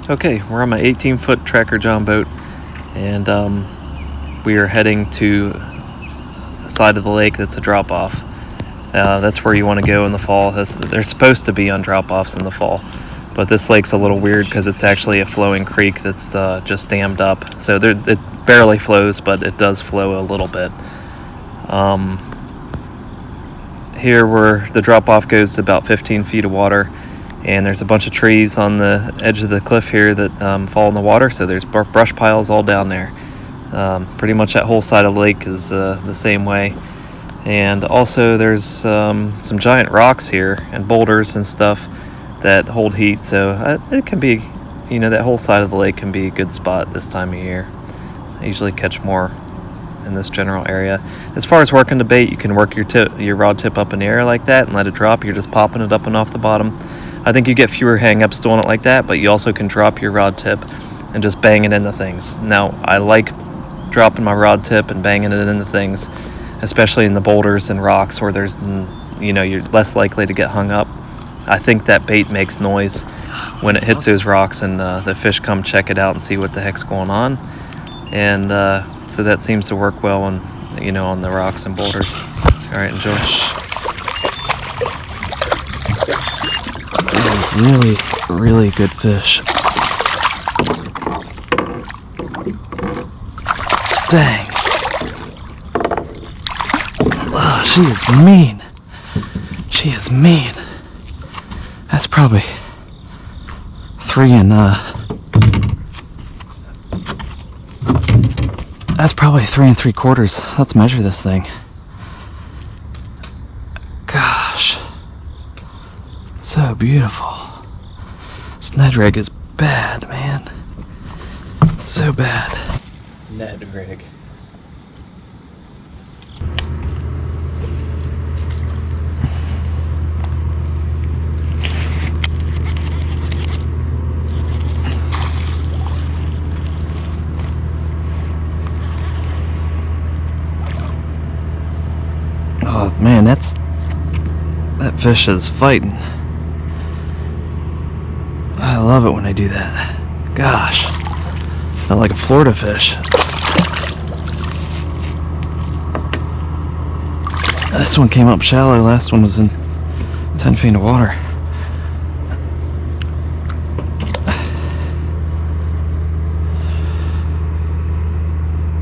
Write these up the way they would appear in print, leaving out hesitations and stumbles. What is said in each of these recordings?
Okay, we're on my 18-foot Tracker John boat, and we are heading to the side of the lake that's a drop-off. That's where you want to go in the fall. They're supposed to be on drop-offs in the fall, but this lake's a little weird because it's actually a flowing creek that's just dammed up. So it barely flows, but it does flow a little bit. Here where the drop-off goes to about 15 feet of water, and there's a bunch of trees on the edge of the cliff here that fall in the water, so there's brush piles all down there. Pretty much that whole side of the lake is the same way. And also there's some giant rocks here and boulders and stuff that hold heat, so it can be, that whole side of the lake can be a good spot this time of year. I usually catch more in this general area. As far as working the bait, you can work your rod tip up in the air like that and let it drop. You're just popping it up and off the bottom. I think you get fewer hang-ups doing it like that, but you also can drop your rod tip and just bang it into things. Now, I like dropping my rod tip and banging it into things, especially in the boulders and rocks where there's, you're less likely to get hung up. I think that bait makes noise when it hits those rocks, and the fish come check it out and see what the heck's going on. And so that seems to work well on the rocks and boulders. All right, enjoy. Really, really good fish. Dang. Oh, she is mean. She is mean. That's probably 3 3/4. Let's measure this thing. Gosh. So beautiful. This Ned rig is bad, man. So bad. Ned rig. Oh man, that fish is fighting. I love it when they do that. Gosh, felt like a Florida fish. This one came up shallow, last one was in 10 feet of water.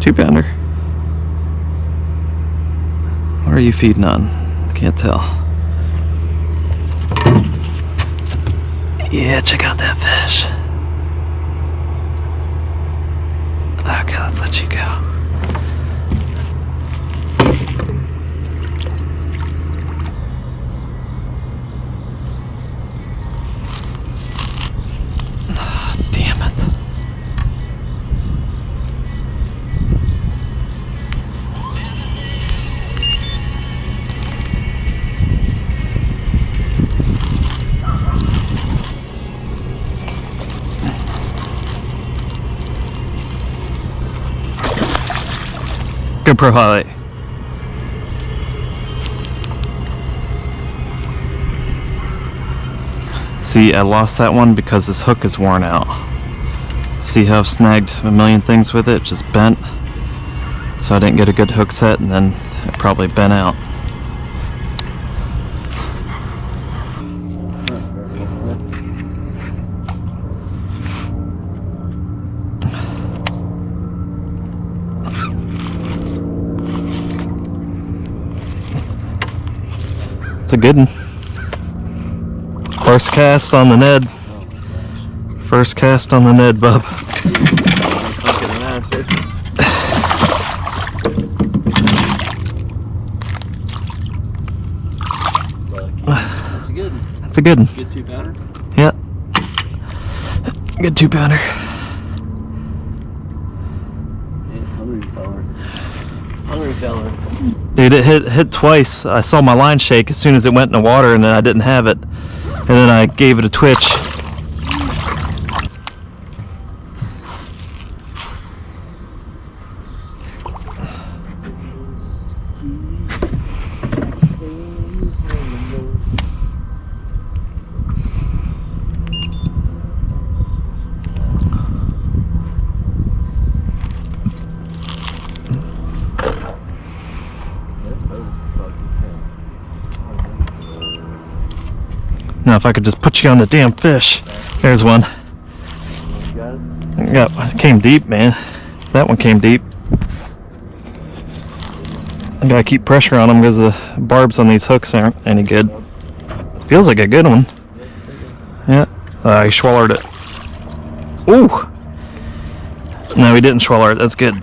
Two-pounder. What are you feeding on? Can't tell. Yeah, check out that fish. Okay, let's let you go. Oh, damn it. GoPro highlight. See, I lost that one because this hook is worn out. See how I've snagged a million things with it, just bent. So I didn't get a good hook set, and then it probably bent out. It's a good one. First cast on the Ned. First cast on the Ned, bub. That's a good one. That's a good one. Good 2-pounder? Yeah. Good 2-pounder. Hungry fella. Dude, it hit twice. I saw my line shake as soon as it went in the water, and then I didn't have it. And then I gave it a twitch. if I could just put you on the damn fish. There's one. You got it? Yeah, it came deep, man. That one came deep. I gotta keep pressure on them because the barbs on these hooks aren't any good. Feels like a good one. Yeah, I swallowed it. Ooh! No, he didn't swallow it. That's good.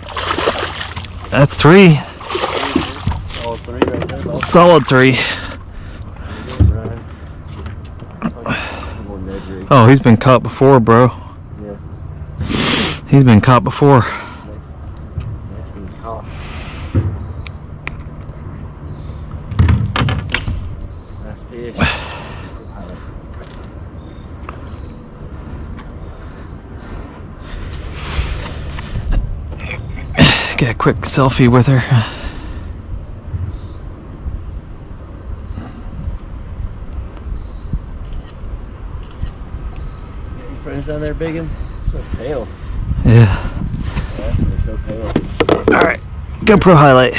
That's 3. All 3 right there. Bob. Solid 3. Ryan. More Ned rig. Oh, he's been caught before, bro. Yeah. He's been caught before. Nice and hot. Nice fish. Get a quick selfie with her. Got your friends down there, Biggin? So pale. Yeah. Yeah, they're so pale. Alright, GoPro highlight.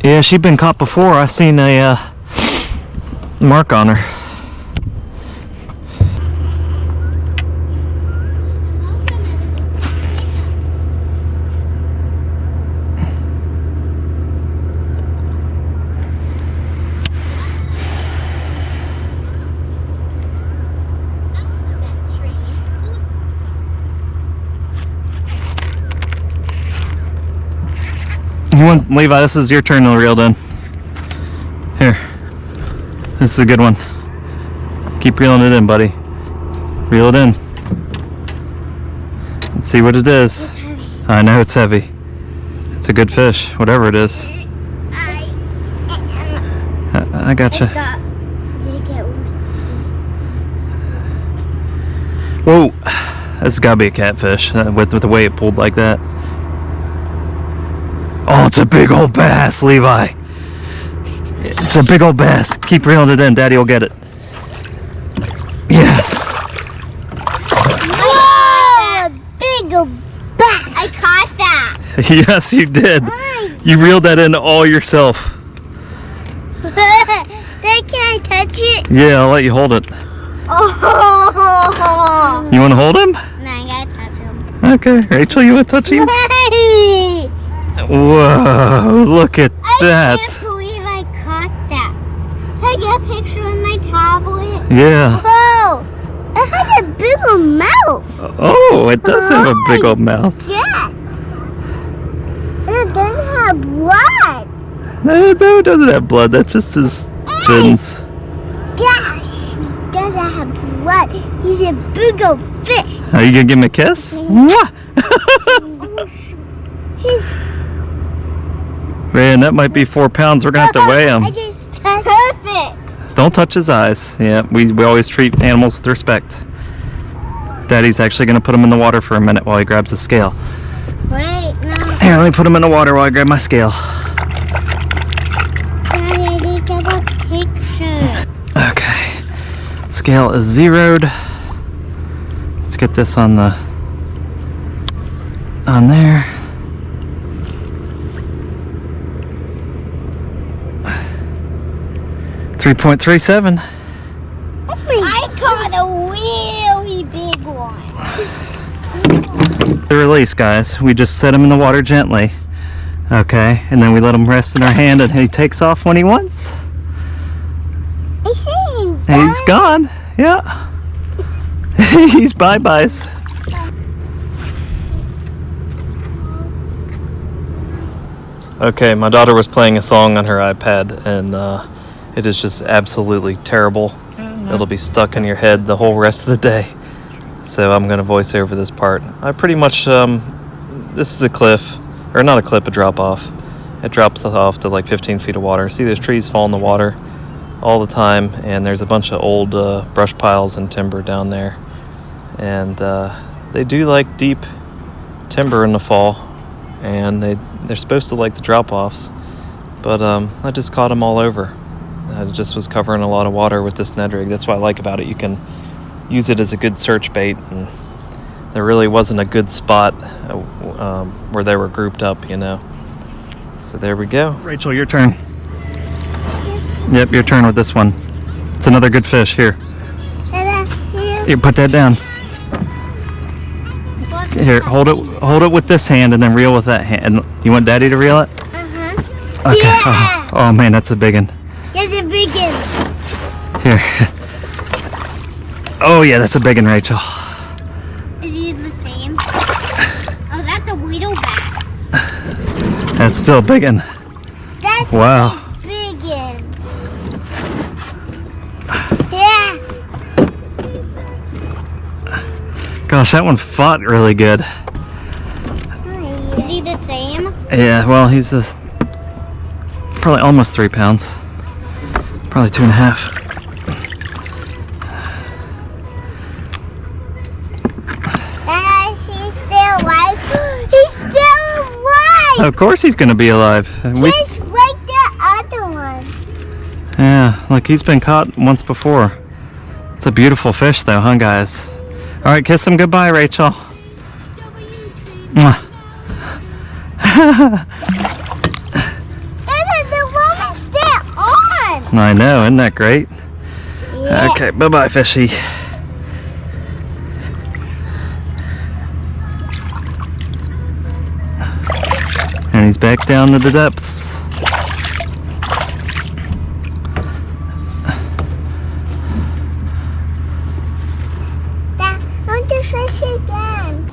Yeah, she'd been caught before. I seen a mark on her. You want, Levi, this is your turn to reel in. Here. This is a good one. Keep reeling it in, buddy. Reel it in. Let's see what it is. It's heavy. I know it's heavy. It's a good fish, whatever it is. I gotcha. Whoa! This has got to be a catfish with the way it pulled like that. Oh, it's a big old bass, Levi. It's a big old bass. Keep reeling it in. Daddy will get it. Yes. Whoa! A big old bat. I caught that. Yes, you did. You reeled that in all yourself. Then can I touch it? Yeah, I'll let you hold it. Oh! You want to hold him? No, I gotta touch him. Okay, Rachel, you want to touch him? Hey! Whoa, look at I that. can't believe I caught that. Can I get a picture with my tablet? Yeah. Whoa! It has a big old mouth. Oh, it does have a big old mouth. Yeah. It doesn't have blood. No, it doesn't have blood. That's just his fins. Gosh, he doesn't have blood. He's a big old fish. Are you going to give him a kiss? Mwah! He's Man, that might be 4 pounds. We're going to have to weigh him. I just touched perfect. Don't touch his eyes. Yeah, we always treat animals with respect. Daddy's actually going to put him in the water for a minute while he grabs the scale. Wait, no. Here, let me put him in the water while I grab my scale. Daddy, I didn't get a picture. Okay. Scale is zeroed. Let's get this on there. 3.37. I caught a really big one. The release, guys. We just set him in the water gently. Okay, and then we let him rest in our hand and he takes off when he wants. He's saying He's gone. Yeah. He's bye-byes. Okay, my daughter was playing a song on her iPad and it is just absolutely terrible. It'll be stuck in your head the whole rest of the day. So I'm going to voice over this part. I pretty much, this is a cliff, or not a cliff, a drop off. It drops off to like 15 feet of water. See, there's trees fall in the water all the time, and there's a bunch of old brush piles and timber down there. And they do like deep timber in the fall, and they're supposed to like the drop-offs. But I just caught them all over. I just was covering a lot of water with this Ned rig. That's what I like about it. You can use it as a good search bait, and there really wasn't a good spot where they were grouped up, you know. So there we go. Rachel, your turn. Yep, your turn with this one. It's another good fish. Here. Here, put that down. Here, hold it with this hand and then reel with that hand. You want Daddy to reel it? Uh-huh. Okay. Yeah. Oh man, that's a big one. That's a big one. Here. Oh yeah, that's a big one, Rachel. Is he the same? Oh, that's a Weedle bass. That's still a big one. That's Wow. a big one. Yeah. Gosh, that one fought really good. Is he the same? Yeah, well, he's probably almost 3 pounds. Probably 2.5. He's still alive. He's still alive. Of course he's going to be alive. Just like the other one. Yeah, look, he's been caught once before. It's a beautiful fish though, huh guys? All right, kiss him goodbye, Rachel. Mwah. The one is still on. I know, isn't that great? Yeah. Okay, bye-bye, fishy. And he's back down to the depths. I want to fish again.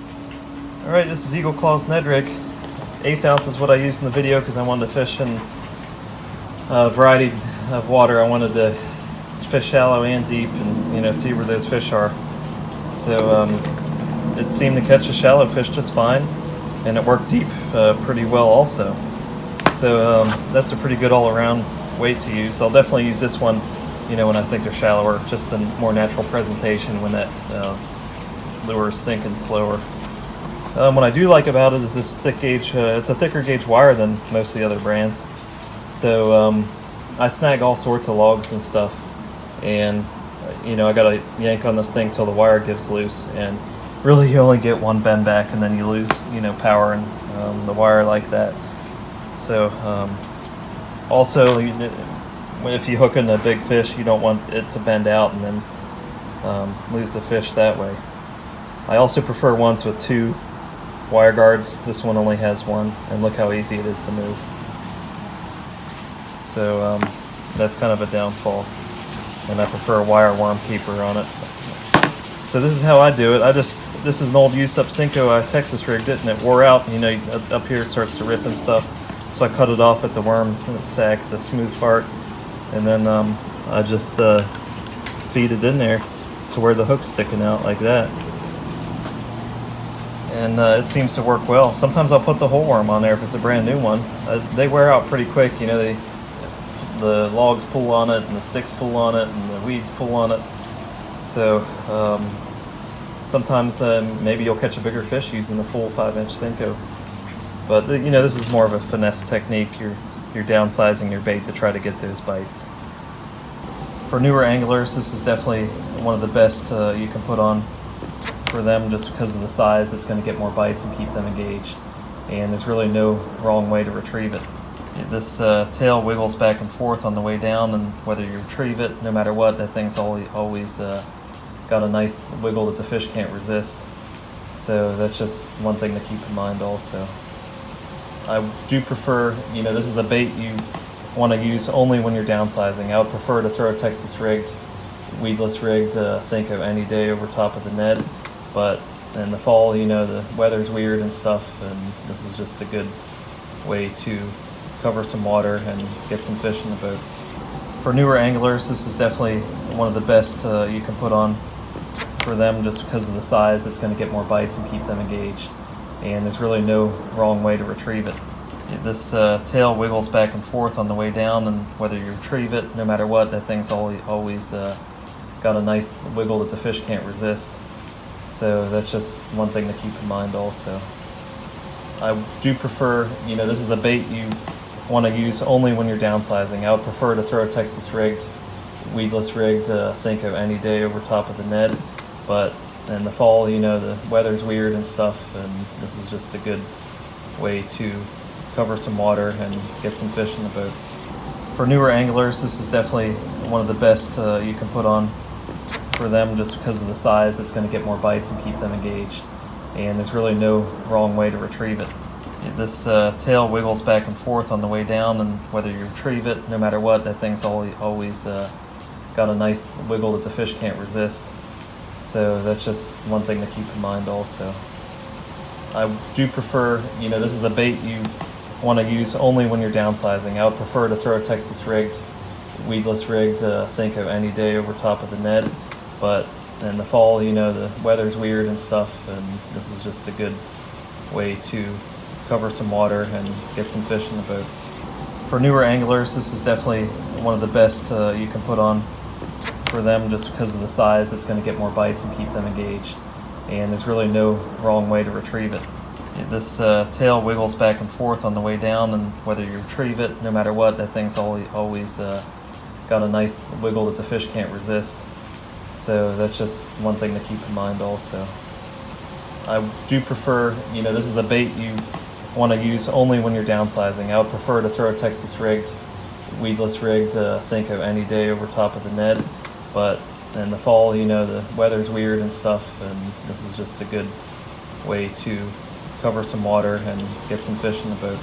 All right, this is Eagle Claws Ned Rig. 1/8 ounce is what I used in the video because I wanted to fish in a variety of water. I wanted to fish shallow and deep and see where those fish are. So it seemed to catch the shallow fish just fine, and it worked deep pretty well also. So that's a pretty good all-around weight to use. I'll definitely use this one when I think they're shallower, just a more natural presentation when that lure is sinking slower. What I do like about it is this thick gauge. It's a thicker gauge wire than most of the other brands. So I snag all sorts of logs and stuff, and I gotta yank on this thing till the wire gives loose. And really, you only get one bend back, and then you lose power in the wire like that. So also, if you hook in a big fish, you don't want it to bend out and then lose the fish that way. I also prefer ones with 2 wire guards. This one only has 1, and look how easy it is to move. So that's kind of a downfall, and I prefer a wire worm keeper on it. So this is how I do it. This is an old used up Senko I Texas rigged it, and it wore out. Up here it starts to rip and stuff. So I cut it off at the worm sack, the smooth part, and then I just feed it in there to where the hook's sticking out like that. And it seems to work well. Sometimes I'll put the whole worm on there if it's a brand new one. They wear out pretty quick. The logs pull on it, and the sticks pull on it, and the weeds pull on it. So sometimes maybe you'll catch a bigger fish using the full 5-inch Senko. But this is more of a finesse technique. You're downsizing your bait to try to get those bites. For newer anglers, this is definitely one of the best you can put on for them, just because of the size. It's going to get more bites and keep them engaged, and there's really no wrong way to retrieve it. This tail wiggles back and forth on the way down, and whether you retrieve it, no matter what, that thing's always got a nice wiggle that the fish can't resist. So that's just one thing to keep in mind also. I do prefer, this is a bait you want to use only when you're downsizing. I would prefer to throw a Texas rigged, weedless rigged Senko any day over top of the Ned. But in the fall, the weather's weird and stuff, and this is just a good way to cover some water and get some fish in the boat. For newer anglers, this is definitely one of the best you can put on for them, just because of the size. It's going to get more bites and keep them engaged, and there's really no wrong way to retrieve it. This tail wiggles back and forth on the way down, and whether you retrieve it, no matter what, that thing's always got a nice wiggle that the fish can't resist. So that's just one thing to keep in mind also. I do prefer, this is a bait you want to use only when you're downsizing. I would prefer to throw a Texas rigged, weedless rigged Senko any day over top of the Ned. But in the fall, the weather's weird and stuff, and this is just a good way to cover some water and get some fish in the boat. For newer anglers, this is definitely one of the best you can put on for them, just because of the size. It's going to get more bites and keep them engaged, and there's really no wrong way to retrieve it. This tail wiggles back and forth on the way down, and whether you retrieve it, no matter what, that thing's always got a nice wiggle that the fish can't resist. So that's just one thing to keep in mind also. I do prefer, this is a bait you want to use only when you're downsizing. I would prefer to throw a Texas rigged, weedless rigged Senko any day over top of the Ned, but in the fall, the weather's weird and stuff, and this is just a good way to cover some water and get some fish in the boat. For newer anglers, this is definitely one of the best you can put on for them, just because of the size. It's going to get more bites and keep them engaged, and there's really no wrong way to retrieve it. This tail wiggles back and forth on the way down, and whether you retrieve it, no matter what, that thing's always got a nice wiggle that the fish can't resist. So that's just one thing to keep in mind also. I do prefer, this is a bait you want to use only when you're downsizing. I would prefer to throw a Texas rigged, weedless rigged Senko any day over top of the Ned, but in the fall, the weather's weird and stuff, and this is just a good way to cover some water and get some fish in the boat.